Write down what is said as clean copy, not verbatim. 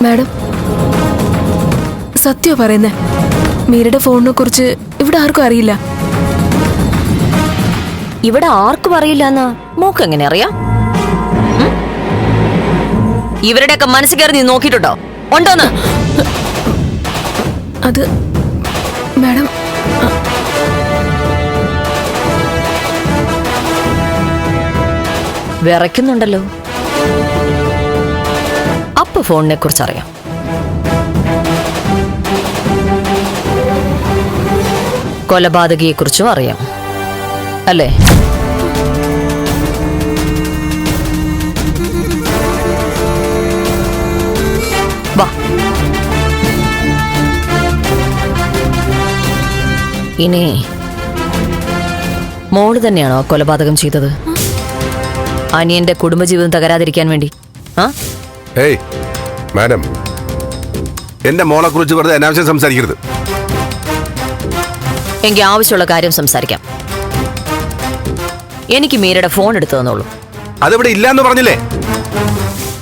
Madam സത്യം പറയുന്നേ, മീരയുടെ ഫോണിനെ കുറിച്ച് ഇവിടെ ആർക്കും അറിയില്ല. ഇവിടെ ആർക്കും അറിയില്ലെന്ന് മോക്ക് എങ്ങനെ അറിയാം? ഇവരുടെയൊക്കെ മനസ്സ് കയറി നീ നോക്കിയിട്ടുണ്ടോ? ഉണ്ടോന്ന്? അത് മാഡം വിറയ്ക്കുന്നുണ്ടല്ലോ. അപ്പൊ ഫോണിനെ കുറിച്ച് അറിയാം. കൊലപാതകയെ കുറിച്ചും അറിയാം അല്ലേ? വാ. ഇനി മോള് തന്നെയാണോ കൊലപാതകം ചെയ്തത്? അനിയന്റെ കുടുംബജീവിതം തകരാതിരിക്കാൻ വേണ്ടി? ഏയ് മാഡം, എന്റെ മോളെ കുറിച്ച് വെറുതെ അനാവശ്യം സംസാരിക്കരുത്. എങ്കിൽ ആവശ്യമുള്ള കാര്യം സംസാരിക്കാം. എനിക്ക് മീരയുടെ ഫോൺ എടുത്തു തന്നോളൂ. അതിവിടെ ഇല്ലാന്ന് പറഞ്ഞില്ലേ?